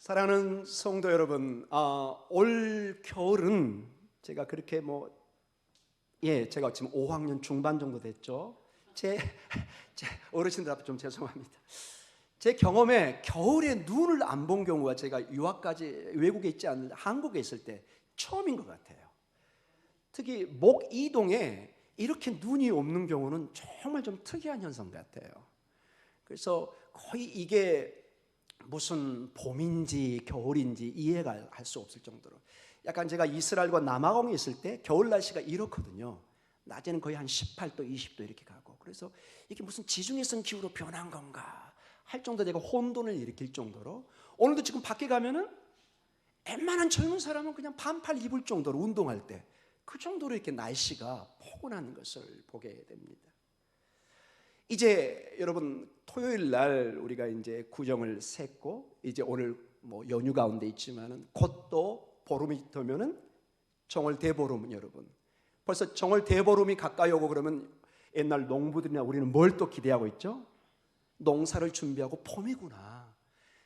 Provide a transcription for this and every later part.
사랑하는 성도 여러분, 올 겨울은 제가 그렇게 제가 지금 5학년 중반 정도 됐죠. 제 어르신들 앞에 좀 죄송합니다. 제 경험에 겨울에 눈을 안 본 경우가 제가 유학까지 외국에 있지 않는 한국에 있을 때 처음인 것 같아요. 특히 목 이동에 이렇게 눈이 없는 경우는 정말 좀 특이한 현상 같아요. 그래서 거의 이게 무슨 봄인지 겨울인지 이해가 할 수 없을 정도로, 약간 제가 이스라엘과 남아공에 있을 때 겨울 날씨가 이렇거든요. 낮에는 거의 한 18도, 20도 이렇게 가고, 그래서 이게 무슨 지중해성 기후로 변한 건가 할 정도로 제가 혼돈을 일으킬 정도로, 오늘도 지금 밖에 가면은 웬만한 젊은 사람은 그냥 반팔 입을 정도로, 운동할 때 그 정도로 이렇게 날씨가 포근한 것을 보게 됩니다. 이제 여러분, 토요일 날 우리가 이제 구정을 샜고, 이제 오늘 연휴 가운데 있지만은 곧 또 보름이 되면은 정월 대보름은, 여러분 벌써 정월 대보름이 가까이 오고 그러면 옛날 농부들이나 우리는 뭘 또 기대하고 있죠? 농사를 준비하고 봄이구나.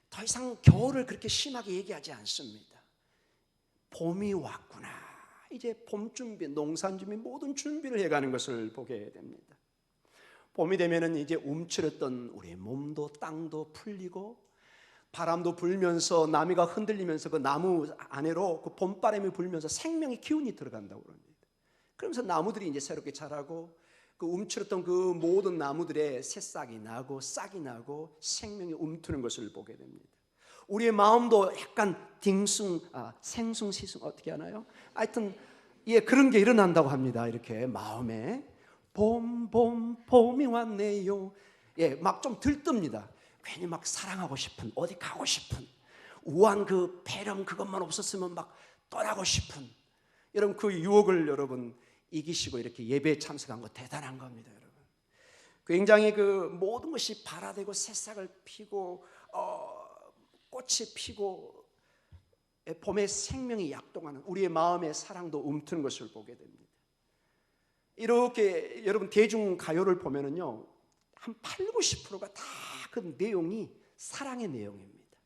더 이상 겨울을 그렇게 심하게 얘기하지 않습니다. 봄이 왔구나. 이제 봄 준비, 농산 준비, 모든 준비를 해가는 것을 보게 됩니다. 봄이 되면은 이제 움츠렸던 우리의 몸도 땅도 풀리고, 바람도 불면서 나무가 흔들리면서 그 나무 안으로 그 봄바람이 불면서 생명의 기운이 들어간다고 합니다. 그러면서 나무들이 이제 새롭게 자라고, 그 움츠렸던 그 모든 나무들의 새싹이 나고 싹이 나고 생명이 움트는 것을 보게 됩니다. 우리의 마음도 약간 생숭시숭 어떻게 하나요? 하여튼 그런 게 일어난다고 합니다. 이렇게 마음에 봄이 왔네요. 막 좀 들뜹니다. 괜히 막 사랑하고 싶은, 어디 가고 싶은, 우한 그 배령 그것만 없었으면 막 떠나고 싶은, 여러분 그 유혹을 여러분 이기시고 이렇게 예배에 참석한 거 대단한 겁니다, 여러분. 굉장히 그 모든 것이 발아되고 새싹을 피고 꽃이 피고 봄의 생명이 약동하는 우리의 마음의 사랑도 움트는 것을 보게 됩니다. 이렇게 여러분 대중가요를 보면은요, 한 8, 90%가 다 그 내용이 사랑의 내용입니다.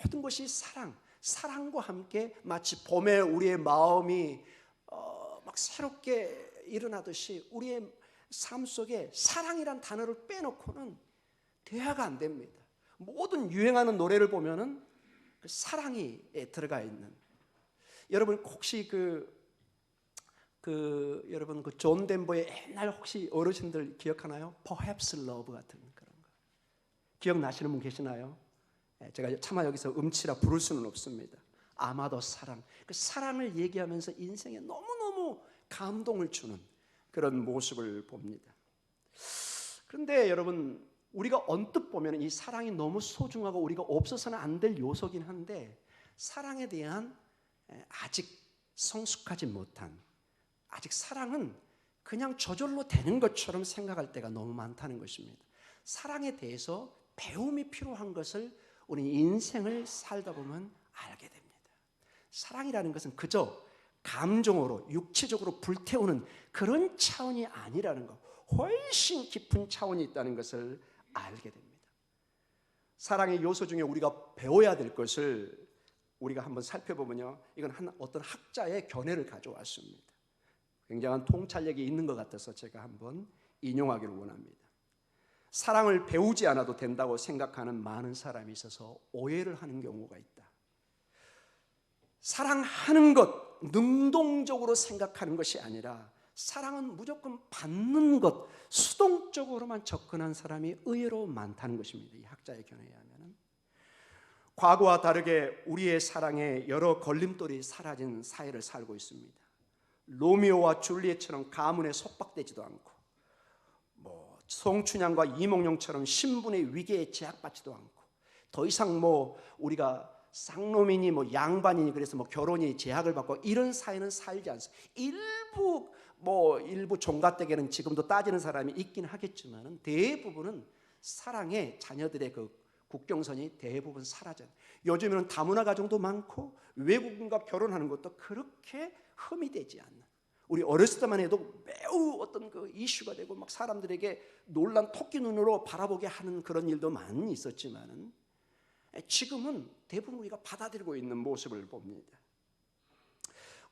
모든 것이 사랑과 함께 마치 봄에 우리의 마음이 막 새롭게 일어나듯이 우리의 삶 속에 사랑이란 단어를 빼놓고는 대화가 안 됩니다. 모든 유행하는 노래를 보면은 그 사랑이 들어가 있는, 여러분 혹시 여러분 그 존 덴버의 옛날 혹시 어르신들 기억하나요? Perhaps Love 같은 그런 거 기억나시는 분 계시나요? 제가 차마 여기서 음치라 부를 수는 없습니다. 아마도 사랑, 그 사랑을 얘기하면서 인생에 너무너무 감동을 주는 그런 모습을 봅니다. 그런데 여러분, 우리가 언뜻 보면 이 사랑이 너무 소중하고 우리가 없어서는 안 될 요소긴 한데, 사랑에 대한 아직 성숙하지 못한, 아직 사랑은 그냥 저절로 되는 것처럼 생각할 때가 너무 많다는 것입니다. 사랑에 대해서 배움이 필요한 것을 우리 인생을 살다 보면 알게 됩니다. 사랑이라는 것은 그저 감정으로 육체적으로 불태우는 그런 차원이 아니라는 것, 훨씬 깊은 차원이 있다는 것을 알게 됩니다. 사랑의 요소 중에 우리가 배워야 될 것을 우리가 한번 살펴보면요, 이건 어떤 학자의 견해를 가져왔습니다. 굉장한 통찰력이 있는 것 같아서 제가 한번 인용하기를 원합니다. 사랑을 배우지 않아도 된다고 생각하는 많은 사람이 있어서 오해를 하는 경우가 있다. 사랑하는 것, 능동적으로 생각하는 것이 아니라 사랑은 무조건 받는 것, 수동적으로만 접근한 사람이 의외로 많다는 것입니다. 이 학자의 견해에 의하면 과거와 다르게 우리의 사랑에 여러 걸림돌이 사라진 사회를 살고 있습니다. 로미오와 줄리엣처럼 가문에 속박되지도 않고, 송춘향과 이몽룡처럼 신분의 위계에 제약받지도 않고, 더 이상 우리가 쌍놈이니 양반이니 그래서 결혼이 제약을 받고 이런 사회는 살지 않습니다. 일부 종가댁에는 지금도 따지는 사람이 있긴 하겠지만 대부분은 사랑에 자녀들의 그 국경선이 대부분 사라져요. 요즘에는 다문화 가정도 많고 외국인과 결혼하는 것도 그렇게 흠이 되지 않는, 우리 어렸을 때만 해도 매우 어떤 그 이슈가 되고 막 사람들에게 놀란 토끼 눈으로 바라보게 하는 그런 일도 많이 있었지만은, 지금은 대부분 우리가 받아들이고 있는 모습을 봅니다.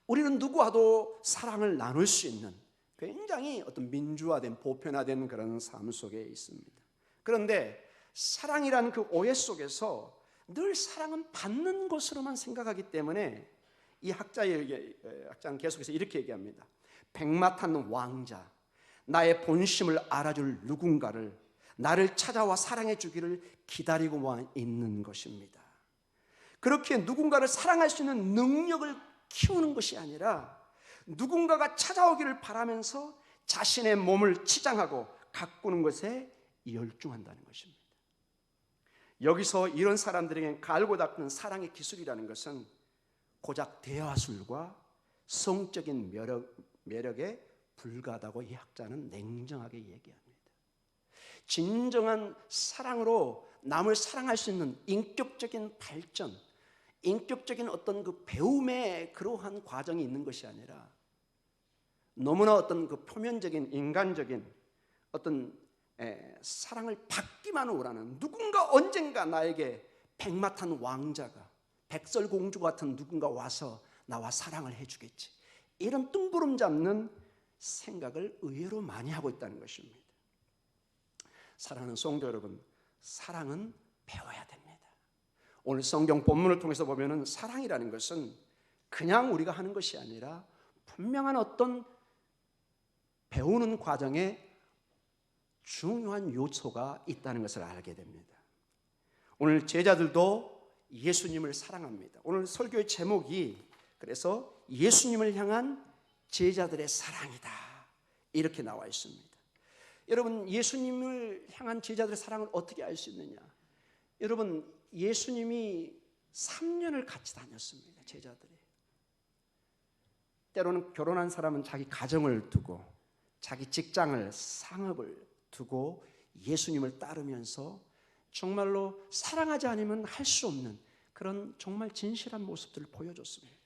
우리는 누구와도 사랑을 나눌 수 있는 굉장히 어떤 민주화된 보편화된 그런 삶 속에 있습니다. 그런데 사랑이라는 그 오해 속에서 늘 사랑은 받는 것으로만 생각하기 때문에 이 학자는 계속해서 이렇게 얘기합니다. 백마탄 왕자, 나의 본심을 알아줄 누군가를 나를 찾아와 사랑해 주기를 기다리고만 있는 것입니다. 그렇게 누군가를 사랑할 수 있는 능력을 키우는 것이 아니라 누군가가 찾아오기를 바라면서 자신의 몸을 치장하고 가꾸는 것에 열중한다는 것입니다. 여기서 이런 사람들에게 갈고 닦는 사랑의 기술이라는 것은 고작 대화술과 성적인 매력에 불과하다고 이 학자는 냉정하게 얘기합니다. 진정한 사랑으로 남을 사랑할 수 있는 인격적인 발전, 인격적인 어떤 그 배움의 그러한 과정이 있는 것이 아니라 너무나 어떤 그 표면적인 인간적인 어떤 사랑을 받기만 원하는 누군가 언젠가 나에게 백마탄 왕자가 백설공주 같은 누군가 와서 나와 사랑을 해주겠지, 이런 뜬구름 잡는 생각을 의외로 많이 하고 있다는 것입니다. 사랑하는 성도 여러분, 사랑은 배워야 됩니다. 오늘 성경 본문을 통해서 보면은 사랑이라는 것은 그냥 우리가 하는 것이 아니라 분명한 어떤 배우는 과정에 중요한 요소가 있다는 것을 알게 됩니다. 오늘 제자들도 예수님을 사랑합니다. 오늘 설교의 제목이 그래서 예수님을 향한 제자들의 사랑이다, 이렇게 나와 있습니다. 여러분, 예수님을 향한 제자들의 사랑을 어떻게 알 수 있느냐? 여러분, 예수님이 3년을 같이 다녔습니다. 제자들이. 때로는 결혼한 사람은 자기 가정을 두고 자기 직장을, 상업을 두고 예수님을 따르면서 정말로 사랑하지 않으면 할 수 없는 그런 정말 진실한 모습들을 보여줬습니다.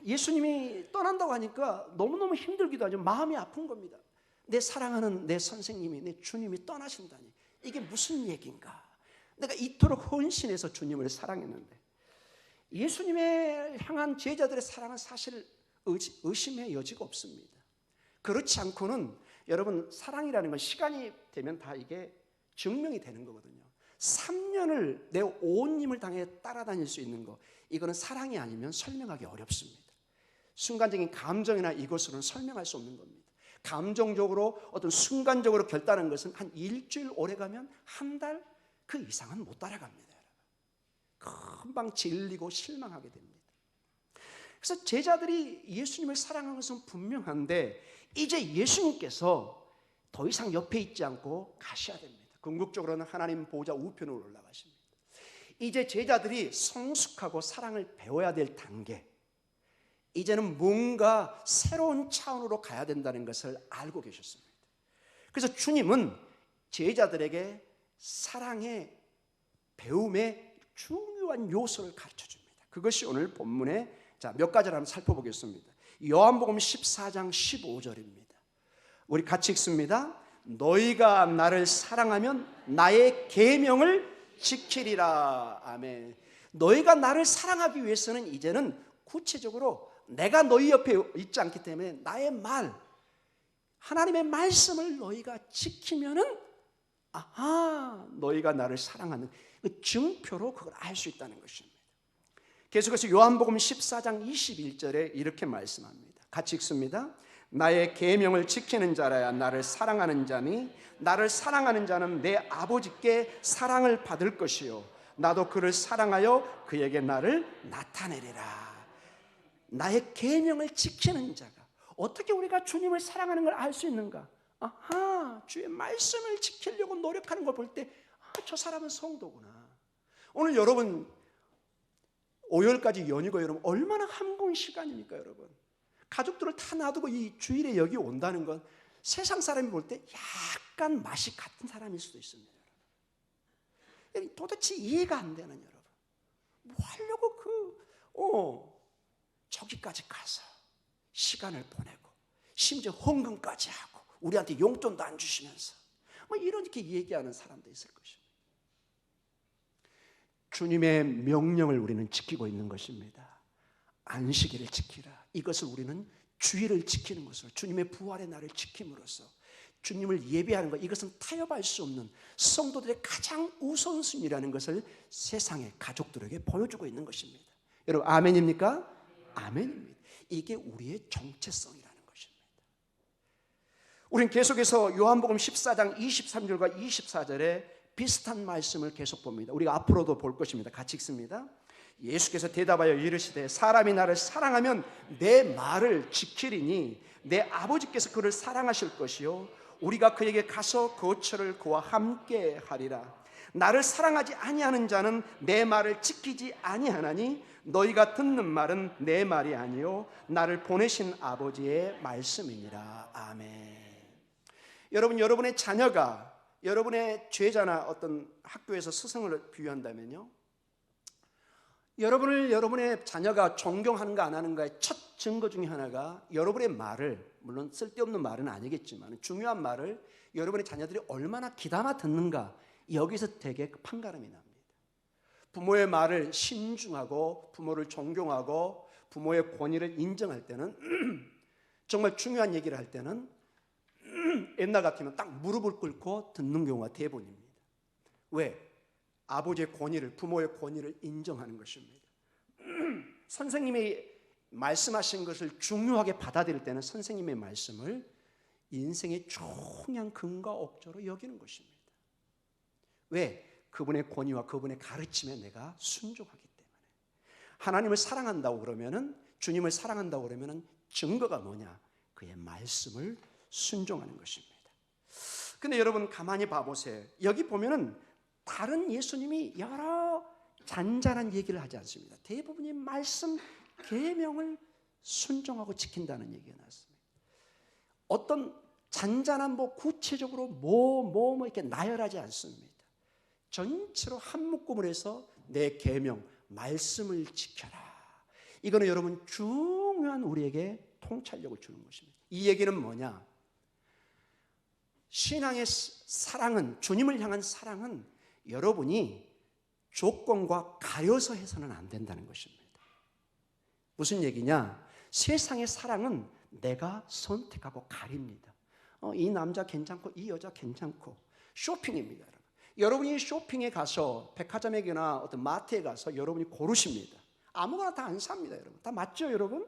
예수님이 떠난다고 하니까 너무너무 힘들기도 하죠. 마음이 아픈 겁니다. 내 사랑하는 내 선생님이, 내 주님이 떠나신다니, 이게 무슨 얘기인가? 내가 이토록 헌신해서 주님을 사랑했는데. 예수님을 향한 제자들의 사랑은 사실 의심의 여지가 없습니다. 그렇지 않고는 여러분, 사랑이라는 건 시간이 되면 다 이게 증명이 되는 거거든요. 3년을 내 온 힘을 당해 따라다닐 수 있는 거, 이거는 사랑이 아니면 설명하기 어렵습니다. 순간적인 감정이나 이것으로는 설명할 수 없는 겁니다. 감정적으로 어떤 순간적으로 결단한 것은 한 일주일 오래 가면 한 달 그 이상은 못 따라갑니다. 금방 질리고 실망하게 됩니다. 그래서 제자들이 예수님을 사랑하는 것은 분명한데 이제 예수님께서 더 이상 옆에 있지 않고 가셔야 됩니다. 궁극적으로는 하나님 보좌 우편으로 올라가십니다. 이제 제자들이 성숙하고 사랑을 배워야 될 단계, 이제는 뭔가 새로운 차원으로 가야 된다는 것을 알고 계셨습니다. 그래서 주님은 제자들에게 사랑의 배움의 중요한 요소를 가르쳐 줍니다. 그것이 오늘 본문에 몇 가지를 한번 살펴보겠습니다. 요한복음 14장 15절입니다. 우리 같이 읽습니다. 너희가 나를 사랑하면 나의 계명을 지키리라. 아멘. 너희가 나를 사랑하기 위해서는 이제는 구체적으로 내가 너희 옆에 있지 않기 때문에 나의 말, 하나님의 말씀을 너희가 지키면은 너희가 나를 사랑하는 그 증표로 그걸 알 수 있다는 것입니다. 계속해서 요한복음 14장 21절에 이렇게 말씀합니다. 같이 읽습니다. 나의 계명을 지키는 자라야 나를 사랑하는 자니 나를 사랑하는 자는 내 아버지께 사랑을 받을 것이요 나도 그를 사랑하여 그에게 나를 나타내리라. 나의 계명을 지키는 자가, 어떻게 우리가 주님을 사랑하는 걸 알 수 있는가? 주의 말씀을 지키려고 노력하는 걸 볼 때 저 사람은 성도구나. 오늘 여러분 5월까지 연휴고 여러분 얼마나 한공 시간입니까? 여러분 가족들을 다 놔두고 이 주일에 여기 온다는 건 세상 사람이 볼 때 약간 맛이 같은 사람일 수도 있습니다. 여러분 도대체 이해가 안 되는, 여러분 뭐 하려고 저기까지 가서 시간을 보내고 심지어 헌금까지 하고 우리한테 용돈도 안 주시면서 뭐 이렇게 얘기하는 사람도 있을 것입니다. 주님의 명령을 우리는 지키고 있는 것입니다. 안식일을 지키라. 이것을 우리는 주일을 지키는 것으로, 주님의 부활의 날을 지킴으로써 주님을 예배하는 것, 이것은 타협할 수 없는 성도들의 가장 우선순위라는 것을 세상의 가족들에게 보여주고 있는 것입니다. 여러분 아멘입니까? 아멘입니다. 이게 우리의 정체성이라는 것입니다. 우리는 계속해서 요한복음 14장 23절과 24절에 비슷한 말씀을 계속 봅니다. 우리가 앞으로도 볼 것입니다. 같이 읽습니다. 예수께서 대답하여 이르시되 사람이 나를 사랑하면 내 말을 지키리니 내 아버지께서 그를 사랑하실 것이요 우리가 그에게 가서 거처를 그와 함께 하리라. 나를 사랑하지 아니하는 자는 내 말을 지키지 아니하나니 너희가 듣는 말은 내 말이 아니요 나를 보내신 아버지의 말씀이니라. 아멘. 여러분, 여러분의 자녀가 여러분의 죄자나 어떤 학교에서 스승을 비유한다면요, 여러분의 자녀가 존경하는가 안 하는가의 첫 증거 중에 하나가 여러분의 말을, 물론 쓸데없는 말은 아니겠지만 중요한 말을 여러분의 자녀들이 얼마나 귀담아 듣는가, 여기서 되게 판가름이 납니다. 부모의 말을 신중하고 부모를 존경하고 부모의 권위를 인정할 때는 정말 중요한 얘기를 할 때는 옛날 같으면 딱 무릎을 꿇고 듣는 경우가 대부분입니다. 왜? 아버지의 권위를, 부모의 권위를 인정하는 것입니다. 선생님이 말씀하신 것을 중요하게 받아들일 때는 선생님의 말씀을 인생의 중요한 근거 옥조로 여기는 것입니다. 왜? 그분의 권위와 그분의 가르침에 내가 순종하기 때문에. 하나님을 사랑한다고 그러면은, 주님을 사랑한다고 그러면은 증거가 뭐냐? 그의 말씀을 순종하는 것입니다. 근데 여러분 가만히 봐보세요. 여기 보면은 다른 예수님이 여러 잔잔한 얘기를 하지 않습니다. 대부분이 말씀 계명을 순종하고 지킨다는 얘기가 나왔습니다. 어떤 잔잔한 구체적으로 이렇게 나열하지 않습니다. 전체로 한 묶음을 해서 내 계명, 말씀을 지켜라. 이거는 여러분 중요한 우리에게 통찰력을 주는 것입니다. 이 얘기는 뭐냐? 신앙의 사랑은, 주님을 향한 사랑은 여러분이 조건과 가려서 해서는 안 된다는 것입니다. 무슨 얘기냐? 세상의 사랑은 내가 선택하고 가립니다. 이 남자 괜찮고 이 여자 괜찮고, 쇼핑입니다. 여러분이 쇼핑에 가서 백화점에나 어떤 마트에 가서 여러분이 고르십니다. 아무거나 다 안 삽니다. 여러분 다 맞죠? 여러분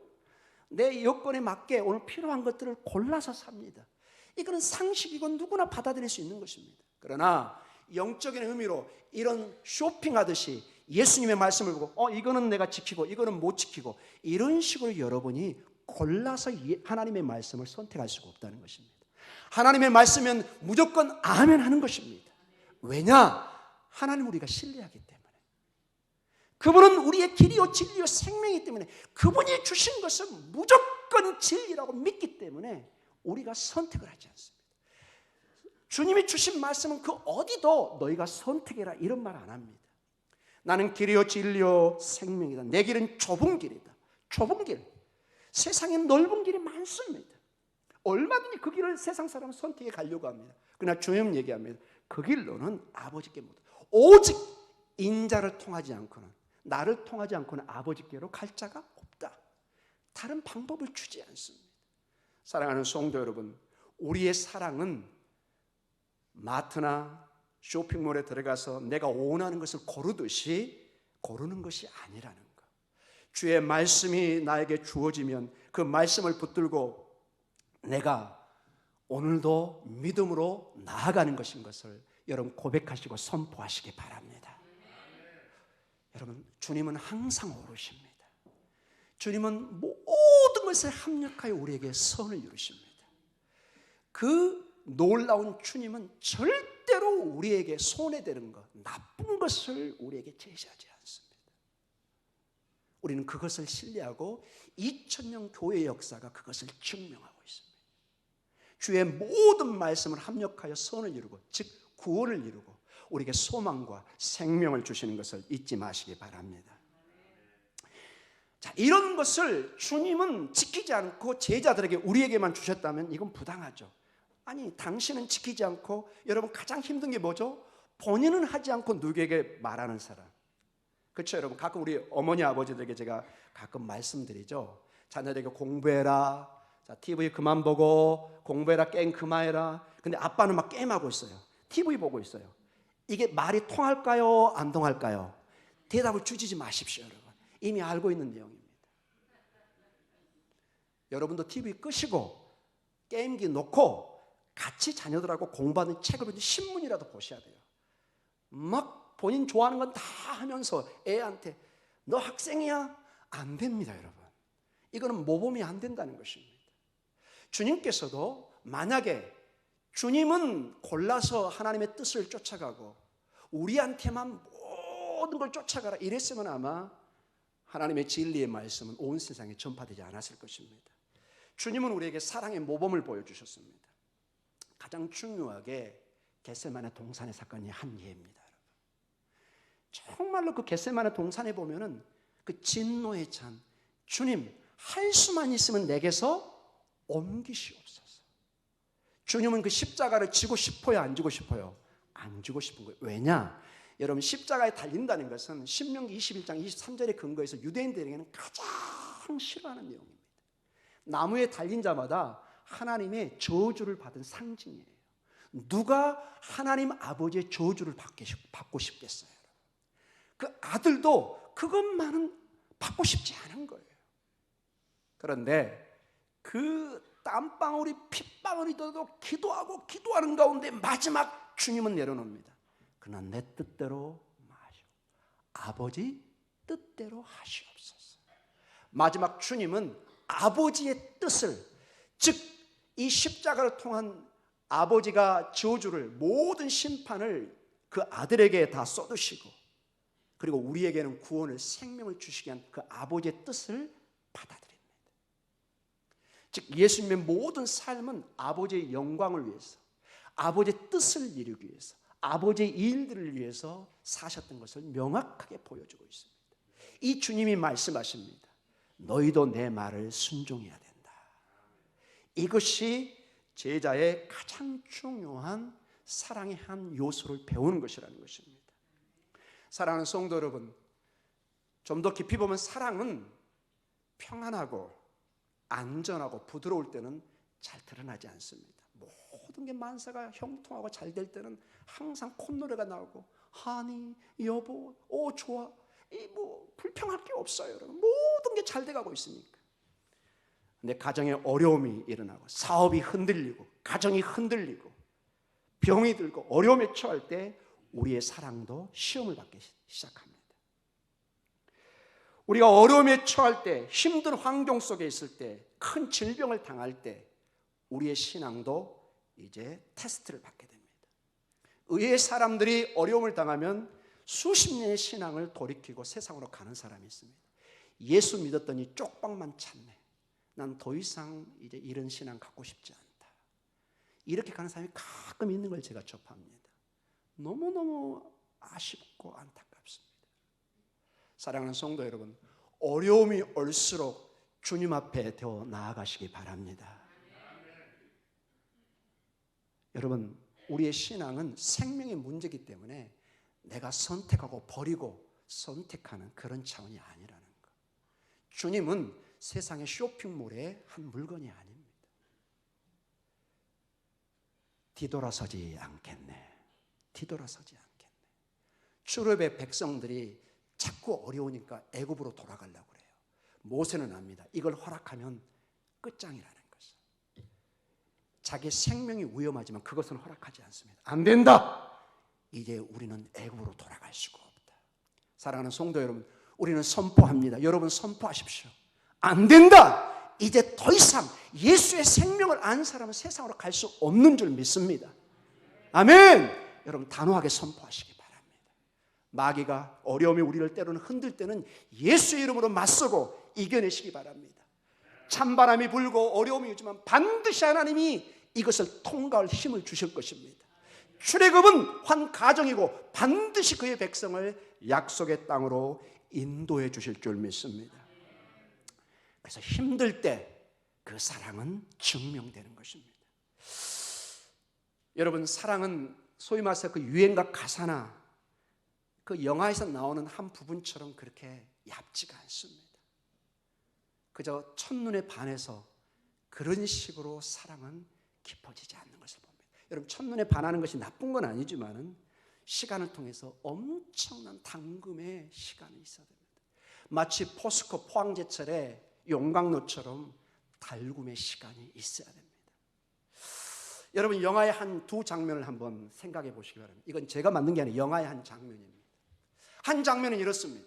내 여건에 맞게 오늘 필요한 것들을 골라서 삽니다. 이거는 상식이고 누구나 받아들일 수 있는 것입니다. 그러나 영적인 의미로 이런 쇼핑하듯이 예수님의 말씀을 보고 이거는 내가 지키고 이거는 못 지키고, 이런 식으로 여러분이 골라서 하나님의 말씀을 선택할 수가 없다는 것입니다. 하나님의 말씀은 무조건 아멘 하는 것입니다. 왜냐? 하나님 우리가 신뢰하기 때문에. 그분은 우리의 길이요 진리요 생명이기 때문에, 그분이 주신 것은 무조건 진리라고 믿기 때문에 우리가 선택을 하지 않습니다. 주님이 주신 말씀은 그 어디도 너희가 선택해라 이런 말 안 합니다. 나는 길이요 진리요 생명이다. 내 길은 좁은 길이다. 좁은 길. 세상에 넓은 길이 많습니다. 얼마든지 그 길을 세상 사람은 선택해 가려고 합니다. 그러나 주님 얘기합니다. 그 길로는 아버지께 못, 오직 인자를 통하지 않고는, 나를 통하지 않고는 아버지께로 갈 자가 없다. 다른 방법을 주지 않습니다. 사랑하는 성도 여러분, 우리의 사랑은 마트나 쇼핑몰에 들어가서 내가 원하는 것을 고르듯이 고르는 것이 아니라는 것. 주의 말씀이 나에게 주어지면 그 말씀을 붙들고 내가 오늘도 믿음으로 나아가는 것인 것을 여러분 고백하시고 선포하시기 바랍니다. 여러분, 주님은 항상 오르십니다. 주님은 모든 것을 합력하여 우리에게 선을 이루십니다. 그 놀라운 주님은 절대로 우리에게 손해되는 것, 나쁜 것을 우리에게 제시하지 않습니다. 우리는 그것을 신뢰하고 2000년 교회의 역사가 그것을 증명하고 있습니다. 주의 모든 말씀을 합력하여 선을 이루고, 즉 구원을 이루고 우리에게 소망과 생명을 주시는 것을 잊지 마시기 바랍니다. 자, 이런 것을 주님은 지키지 않고 제자들에게, 우리에게만 주셨다면 이건 부당하죠. 아니, 당신은 지키지 않고, 여러분 가장 힘든 게 뭐죠? 본인은 하지 않고 누구에게 말하는 사람. 그렇죠, 여러분. 가끔 우리 어머니 아버지들에게 제가 가끔 말씀드리죠. 자녀들에게 공부해라. 자, TV 그만 보고 공부해라. 게임 그만해라. 근데 아빠는 막 게임하고 있어요. TV 보고 있어요. 이게 말이 통할까요? 안 통할까요? 대답을 주지 마십시오, 여러분. 이미 알고 있는 내용입니다. 여러분도 TV 끄시고 게임기 놓고 같이 자녀들하고 공부하는 책을 신문이라도 보셔야 돼요. 막 본인 좋아하는 건 다 하면서 애한테 너 학생이야? 안 됩니다, 여러분. 이거는 모범이 안 된다는 것입니다. 주님께서도 만약에 주님은 골라서 하나님의 뜻을 쫓아가고 우리한테만 모든 걸 쫓아가라 이랬으면 아마 하나님의 진리의 말씀은 온 세상에 전파되지 않았을 것입니다. 주님은 우리에게 사랑의 모범을 보여주셨습니다. 가장 중요하게 겟세마네 동산의 사건이 한 예입니다. 정말로 그 겟세마네 동산에 보면은 그 진노의 잔, 주님 할 수만 있으면 내게서 옮기시옵소서. 주님은 그 십자가를 지고 싶어요, 안 지고 싶어요? 안 지고 싶은 거예요. 왜냐? 여러분, 십자가에 달린다는 것은 신명기 21장 23절에 근거해서 유대인들에게는 가장 싫어하는 내용입니다. 나무에 달린 자마다 하나님의 저주를 받은 상징이에요. 누가 하나님 아버지의 저주를 받고 싶겠어요? 그 아들도 그것만은 받고 싶지 않은 거예요. 그런데 그 땀방울이 핏방울이 되도 기도하고 기도하는 가운데 마지막 주님은 내려놓습니다. 그러나 내 뜻대로 마시오. 아버지 뜻대로 하시옵소서. 마지막 주님은 아버지의 뜻을, 즉 이 십자가를 통한 아버지가 저주를, 모든 심판을 그 아들에게 다 쏟으시고 그리고 우리에게는 구원을, 생명을 주시기 위한 그 아버지의 뜻을 받아들입니다. 즉 예수님의 모든 삶은 아버지의 영광을 위해서, 아버지의 뜻을 이루기 위해서, 아버지의 일들을 위해서 사셨던 것을 명확하게 보여주고 있습니다. 이 주님이 말씀하십니다. 너희도 내 말을 순종해야 된다. 이것이 제자의 가장 중요한 사랑의 한 요소를 배우는 것이라는 것입니다. 사랑하는 성도 여러분, 좀 더 깊이 보면 사랑은 평안하고 안전하고 부드러울 때는 잘 드러나지 않습니다. 모든 게 만사가 형통하고 잘 될 때는 항상 콧노래가 나오고 하니, 여보, 오 좋아, 이 뭐 불평할 게 없어요, 여러분. 모든 게 잘 돼가고 있으니까. 근데 가정에 어려움이 일어나고 사업이 흔들리고 가정이 흔들리고 병이 들고 어려움에 처할 때 우리의 사랑도 시험을 받기 시작합니다. 우리가 어려움에 처할 때, 힘든 환경 속에 있을 때, 큰 질병을 당할 때 우리의 신앙도 이제 테스트를 받게 됩니다. 의외의 사람들이 어려움을 당하면 수십 년의 신앙을 돌이키고 세상으로 가는 사람이 있습니다. 예수 믿었더니 쪽방만 찾네. 난 더 이상 이제 이런 신앙 갖고 싶지 않다. 이렇게 가는 사람이 가끔 있는 걸 제가 접합니다. 너무너무 아쉽고 안타깝습니다. 사랑하는 성도 여러분, 어려움이 올수록 주님 앞에 더 나아가시기 바랍니다. 여러분, 우리의 신앙은 생명의 문제이기 때문에 내가 선택하고 버리고 선택하는 그런 차원이 아니라는 것. 주님은 세상의 쇼핑몰의 한 물건이 아닙니다. 뒤돌아서지 않겠네. 뒤돌아서지 않겠네. 출애굽의 백성들이 자꾸 어려우니까 애굽으로 돌아가려고 그래요. 모세는 압니다. 이걸 허락하면 끝장이라는 것을. 자기 생명이 위험하지만 그것은 허락하지 않습니다. 안 된다. 이제 우리는 애굽으로 돌아갈 수가 없다. 사랑하는 성도 여러분, 우리는 선포합니다. 여러분 선포하십시오. 안 된다. 이제 더 이상 예수의 생명을 아는 사람은 세상으로 갈 수 없는 줄 믿습니다. 아멘. 여러분 단호하게 선포하시기 바랍니다. 마귀가 어려움이 우리를 때로는 흔들 때는 예수의 이름으로 맞서고 이겨내시기 바랍니다. 찬바람이 불고 어려움이 오지만 반드시 하나님이 이것을 통과할 힘을 주실 것입니다. 출애굽은 한 가정이고 반드시 그의 백성을 약속의 땅으로 인도해 주실 줄 믿습니다. 그래서 힘들 때 그 사랑은 증명되는 것입니다. 여러분, 사랑은 소위 말해서 그 유행과 가사나 그 영화에서 나오는 한 부분처럼 그렇게 얕지가 않습니다. 그저 첫눈에 반해서 그런 식으로 사랑은 깊어지지 않는 것을 봅니다. 여러분, 첫눈에 반하는 것이 나쁜 건 아니지만은 시간을 통해서 엄청난 당금의 시간이 있어야 됩니다. 마치 포스코 포항제철의 용광로처럼 달굼의 시간이 있어야 됩니다. 여러분, 영화의 한 두 장면을 한번 생각해 보시기 바랍니다. 이건 제가 만든 게 아니라 영화의 한 장면입니다. 한 장면은 이렇습니다.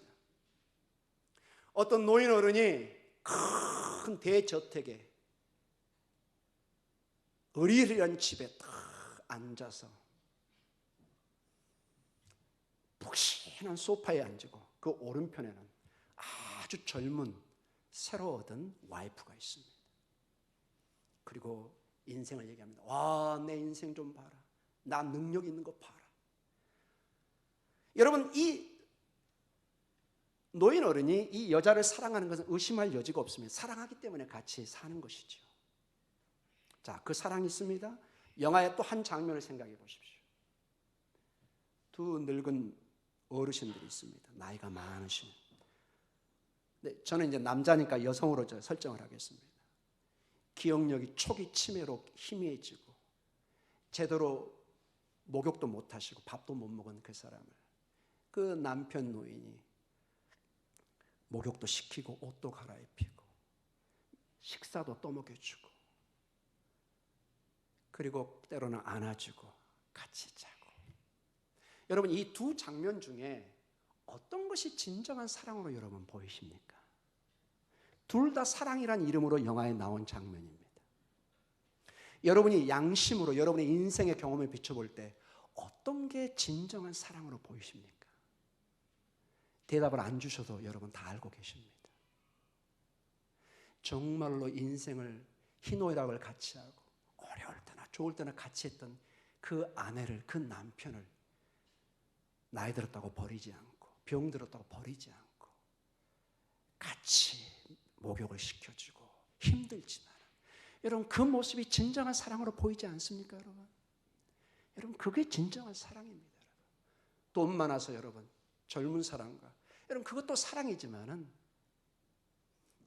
어떤 노인 어른이 큰 대저택에 으리으리한 집에 딱 앉아서 푹신한 소파에 앉고 그 오른편에는 아주 젊은 새로 얻은 와이프가 있습니다. 그리고 인생을 얘기합니다. 와, 내 인생 좀 봐라. 나 능력 있는 거 봐라. 여러분, 이 노인 어른이 이 여자를 사랑하는 것은 의심할 여지가 없습니다. 사랑하기 때문에 같이 사는 것이죠. 자, 그 사랑이 있습니다. 영화의 또 한 장면을 생각해 보십시오. 두 늙은 어르신들이 있습니다. 나이가 많으신. 네, 저는 이제 남자니까 여성으로 설정을 하겠습니다. 기억력이 초기 치매로 희미해지고 제대로 목욕도 못 하시고 밥도 못 먹은 그 사람을 그 남편 노인이 목욕도 시키고 옷도 갈아입히고 식사도 떠먹여주고 그리고 때로는 안아주고 같이 자고. 여러분, 이 두 장면 중에 어떤 것이 진정한 사랑으로 여러분 보이십니까? 둘 다 사랑이란 이름으로 영화에 나온 장면입니다. 여러분이 양심으로 여러분의 인생의 경험을 비춰볼 때 어떤 게 진정한 사랑으로 보이십니까? 대답을 안 주셔도 여러분 다 알고 계십니다. 정말로 인생을 희노애락을 같이 하고 어려울 때나 좋을 때나 같이 했던 그 아내를, 그 남편을 나이 들었다고 버리지 않고 병 들었다고 버리지 않고 같이 목욕을 시켜주고 힘들지만 여러분, 그 모습이 진정한 사랑으로 보이지 않습니까? 여러분 그게 진정한 사랑입니다. 돈 많아서 여러분 젊은 사랑과 여러분 그것도 사랑이지만은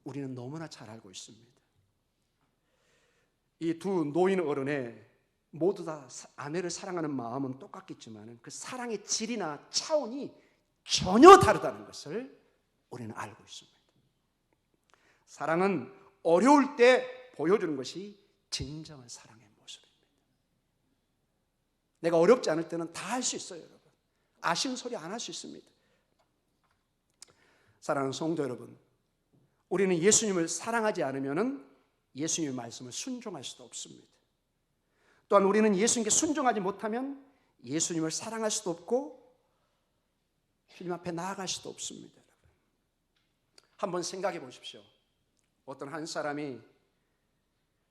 우리는 너무나 잘 알고 있습니다. 이 두 노인 어른의 모두 다 아내를 사랑하는 마음은 똑같겠지만은 그 사랑의 질이나 차원이 전혀 다르다는 것을 우리는 알고 있습니다. 사랑은 어려울 때 보여주는 것이 진정한 사랑의 모습입니다. 내가 어렵지 않을 때는 다 할 수 있어요, 여러분. 아쉬운 소리 안 할 수 있습니다. 사랑하는 성도 여러분, 우리는 예수님을 사랑하지 않으면 예수님의 말씀을 순종할 수도 없습니다. 또한 우리는 예수님께 순종하지 못하면 예수님을 사랑할 수도 없고 주님 앞에 나아갈 수도 없습니다. 한번 생각해 보십시오. 어떤 한 사람이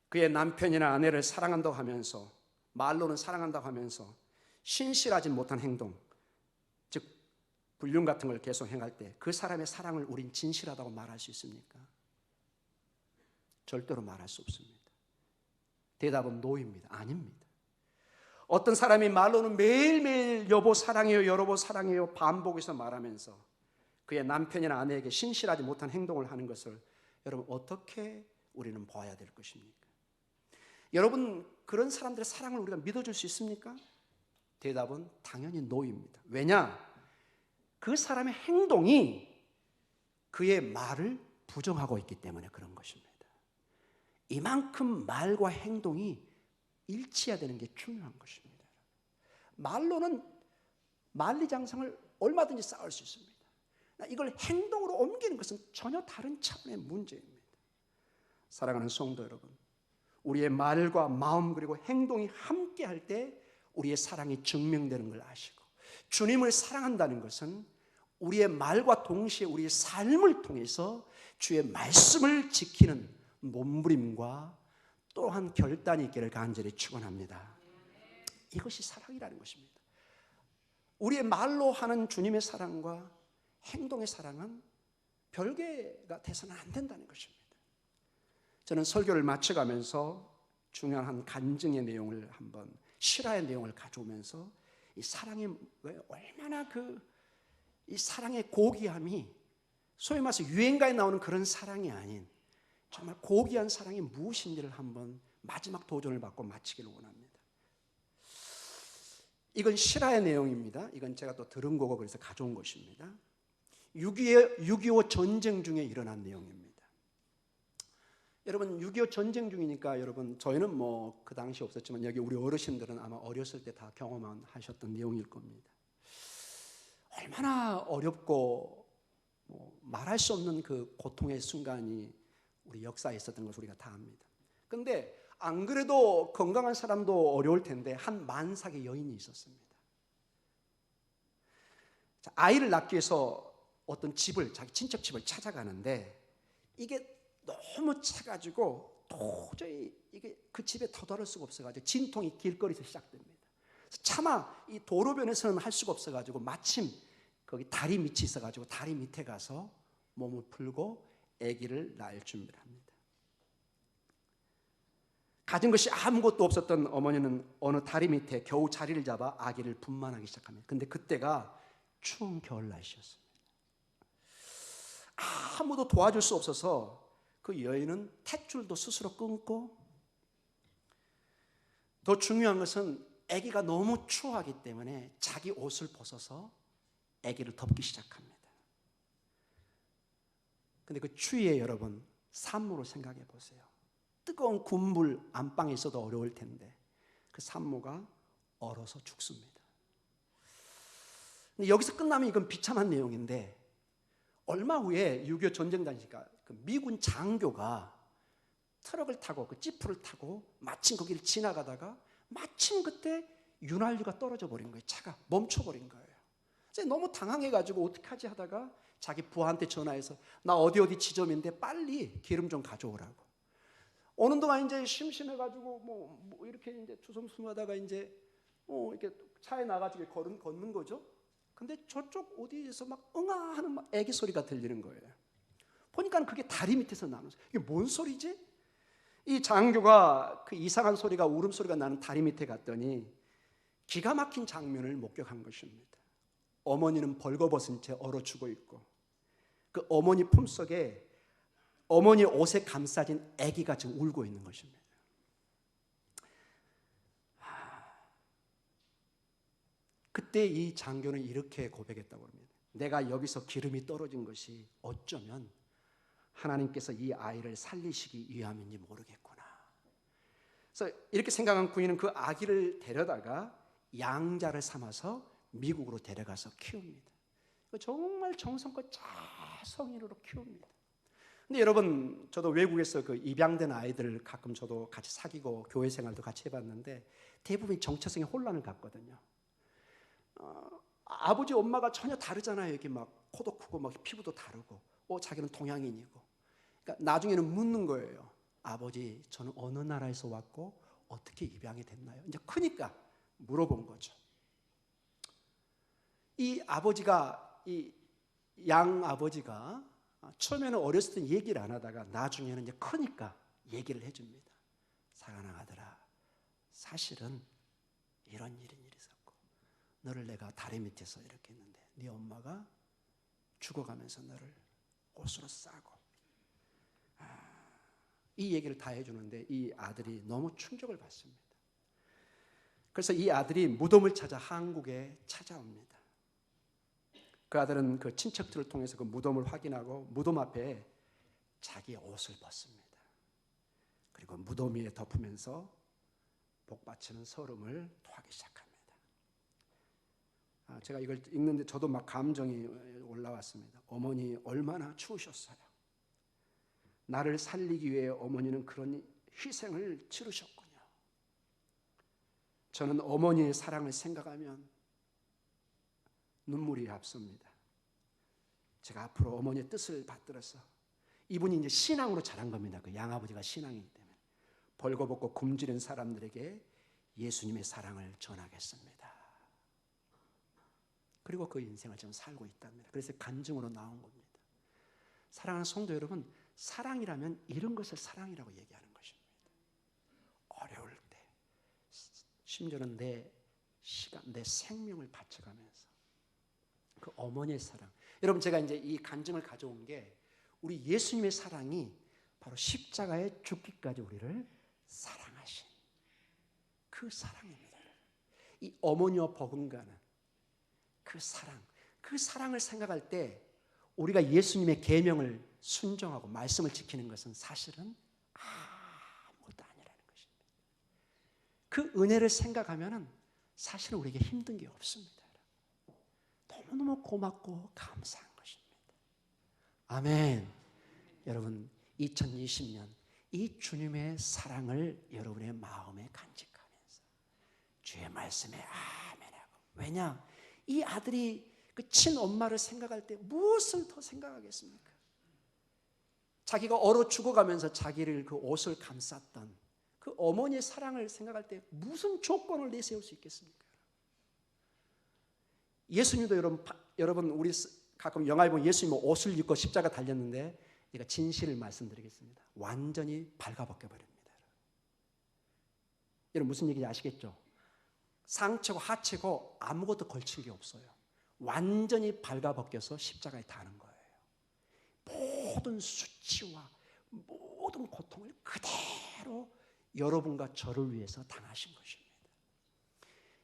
그의 남편이나 아내를 사랑한다고 하면서 말로는 사랑한다고 하면서 신실하지 못한 행동, 즉 불륜 같은 걸 계속 행할 때 그 사람의 사랑을 우린 진실하다고 말할 수 있습니까? 절대로 말할 수 없습니다. 대답은 노입니다. 아닙니다. 어떤 사람이 말로는 매일매일 여보 사랑해요, 여보 사랑해요 반복해서 말하면서 그의 남편이나 아내에게 신실하지 못한 행동을 하는 것을 여러분 어떻게 우리는 봐야 될 것입니까? 여러분 그런 사람들의 사랑을 우리가 믿어줄 수 있습니까? 대답은 당연히 노입니다. 왜냐? 그 사람의 행동이 그의 말을 부정하고 있기 때문에 그런 것입니다. 이만큼 말과 행동이 일치해야 되는 게 중요한 것입니다. 말로는 만리장성을 얼마든지 쌓을 수 있습니다. 이걸 행동으로 옮기는 것은 전혀 다른 차원의 문제입니다. 사랑하는 성도 여러분, 우리의 말과 마음 그리고 행동이 함께할 때 우리의 사랑이 증명되는 걸 아시고, 주님을 사랑한다는 것은 우리의 말과 동시에 우리의 삶을 통해서 주의 말씀을 지키는 몸부림과 또한 결단이 있기를 간절히 축원합니다. 이것이 사랑이라는 것입니다. 우리의 말로 하는 주님의 사랑과 행동의 사랑은 별개가 돼서는 안 된다는 것입니다. 저는 설교를 마쳐가면서 중요한 한 간증의 내용을 한번 실화의 내용을 가져오면서 이 사랑이 얼마나 그 이 사랑의 고귀함이 소위 말해서 유행가에 나오는 그런 사랑이 아닌 정말 고귀한 사랑이 무엇인지를 한번 마지막 도전을 받고 마치기를 원합니다. 이건 실화의 내용입니다. 이건 제가 또 들은 거고 그래서 가져온 것입니다. 6.25 전쟁 중에 일어난 내용입니다. 여러분 6.25 전쟁 중이니까 여러분 저희는 뭐 그 당시 없었지만 여기 우리 어르신들은 아마 어렸을 때 다 경험하셨던 내용일 겁니다. 얼마나 어렵고 말할 수 없는 그 고통의 순간이 우리 역사에 있었던 것을 우리가 다 압니다. 그런데 안 그래도 건강한 사람도 어려울 텐데 한 만삭의 여인이 있었습니다. 아이를 낳기 위해서 어떤 집을 자기 친척 집을 찾아가는데 이게 너무 차가지고 도저히 이게 그 집에 터달을 수가 없어가지고 진통이 길거리에서 시작됩니다. 차마 이 도로변에서는 할 수가 없어가지고 마침 거기 다리 밑이 있어가지고 다리 밑에 가서 몸을 풀고 아기를 낳을 준비를 합니다. 가진 것이 아무것도 없었던 어머니는 어느 다리 밑에 겨우 자리를 잡아 아기를 분만하기 시작합니다. 근데 그때가 추운 겨울 날씨였습니다. 아무도 도와줄 수 없어서 그 여인은 탯줄도 스스로 끊고, 더 중요한 것은 아기가 너무 추워하기 때문에 자기 옷을 벗어서 아기를 덮기 시작합니다. 근데 그 추위에 여러분 산모로 생각해 보세요. 뜨거운 군물 안방에 있어도 어려울 텐데 그 산모가 얼어서 죽습니다. 근데 여기서 끝나면 이건 비참한 내용인데 얼마 후에 6.25 전쟁 당시니까 그 미군 장교가 트럭을 타고 그 지프를 타고 마침 거기를 지나가다가 마침 그때 윤활유가 떨어져 버린 거예요. 차가 멈춰버린 거예요. 너무 당황해가지고 어떡하지 하다가 자기 부하한테 전화해서 나 어디 지점인데 빨리 기름 좀 가져오라고. 오는 동안 이제 심심해가지고 뭐 이렇게 이제 주섬주섬하다가 이제 이렇게 차에 나가지고 걷는 거죠. 근데 저쪽 어디에서 막 응아하는 막 애기 소리가 들리는 거예요. 보니까 그게 다리 밑에서 나는 소리. 이게 뭔 소리지? 이 장교가 그 이상한 소리가 울음소리가 나는 다리 밑에 갔더니 기가 막힌 장면을 목격한 것입니다. 어머니는 벌거벗은 채 얼어 죽어 있고 그 어머니 품속에 어머니 옷에 감싸진 아기가 지금 울고 있는 것입니다. 그때 이 장교는 이렇게 고백했다고 합니다. 내가 여기서 기름이 떨어진 것이 어쩌면 하나님께서 이 아이를 살리시기 위함인지 모르겠구나. 그래서 이렇게 생각한 군인은 그 아기를 데려다가 양자를 삼아서 미국으로 데려가서 키웁니다. 정말 정성껏 자성인으로 키웁니다. 근데 여러분 저도 외국에서 그 입양된 아이들 가끔 저도 같이 사귀고 교회 생활도 같이 해봤는데 대부분 정체성의 혼란을 갖거든요. 아버지 엄마가 전혀 다르잖아요. 이렇게 막 코도 크고 막 피부도 다르고 자기는 동양인이고. 그러니까 나중에는 묻는 거예요. 아버지 저는 어느 나라에서 왔고 어떻게 입양이 됐나요? 이제 크니까 물어본 거죠. 이 아버지가 이 양 아버지가 처음에는 어렸을 때 얘기를 안 하다가 나중에는 이제 크니까 얘기를 해줍니다. 사랑하는 아들아, 사실은 이런 일이 있었고 너를 내가 다리 밑에서 이렇게 했는데 네 엄마가 죽어가면서 너를 옷으로 싸고 이 얘기를 다 해주는데 이 아들이 너무 충격을 받습니다. 그래서 이 아들이 무덤을 찾아 한국에 찾아옵니다. 그 아들은 그 친척들을 통해서 그 무덤을 확인하고 무덤 앞에 자기 옷을 벗습니다. 그리고 무덤 위에 덮으면서 복받치는 서름을 토하기 시작합니다. 제가 이걸 읽는데 저도 막 감정이 올라왔습니다. 어머니 얼마나 추우셨어요. 나를 살리기 위해 어머니는 그런 희생을 치르셨군요. 저는 어머니의 사랑을 생각하면 눈물이 앞섭니다. 제가 앞으로 어머니의 뜻을 받들어서 이분이 이제 신앙으로 자란 겁니다. 그 양아버지가 신앙이기 때문에 벌거벗고 굶주린 사람들에게 예수님의 사랑을 전하겠습니다. 그리고 그 인생을 지금 살고 있답니다. 그래서 간증으로 나온 겁니다. 사랑하는 성도 여러분, 사랑이라면 이런 것을 사랑이라고 얘기하는 것입니다. 어려울 때 심지어는 내 시간, 내 생명을 바쳐가면서 그 어머니의 사랑. 여러분, 제가 이제 이 간증을 가져온 게 우리 예수님의 사랑이 바로 십자가에 죽기까지 우리를 사랑하신 그 사랑입니다. 이 어머니와 버금가는 그 사랑, 그 사랑을 생각할 때 우리가 예수님의 계명을 순종하고 말씀을 지키는 것은 사실은 아무것도 아니라는 것입니다. 그 은혜를 생각하면 사실은 우리에게 힘든 게 없습니다. 너무너무 고맙고 감사한 것입니다. 아멘. 여러분, 2020년 이 주님의 사랑을 여러분의 마음에 간직하면서 주의 말씀에 아멘하고. 왜냐? 이 아들이 그 친엄마를 생각할 때 무엇을 더 생각하겠습니까? 자기가 얼어 죽어가면서 자기를 그 옷을 감쌌던 그 어머니의 사랑을 생각할 때 무슨 조건을 내세울 수 있겠습니까? 예수님도 여러분 우리 가끔 영화에 보면 예수님 옷을 입고 십자가 달렸는데 제가 진실을 말씀드리겠습니다. 완전히 발가벗겨 버립니다. 여러분 무슨 얘기인지 아시겠죠? 상체고 하체고 아무것도 걸친 게 없어요. 완전히 발가벗겨서 십자가에 다는 거예요. 모든 수치와 모든 고통을 그대로 여러분과 저를 위해서 당하신 것입니다.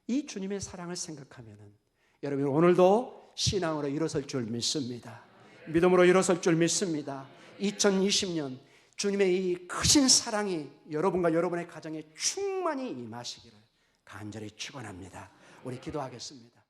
이 주님의 사랑을 생각하면은 여러분 오늘도 신앙으로 일어설 줄 믿습니다. 믿음으로 일어설 줄 믿습니다. 2020년 주님의 이 크신 사랑이 여러분과 여러분의 가정에 충만히 임하시기를 간절히 축원합니다. 우리 기도하겠습니다.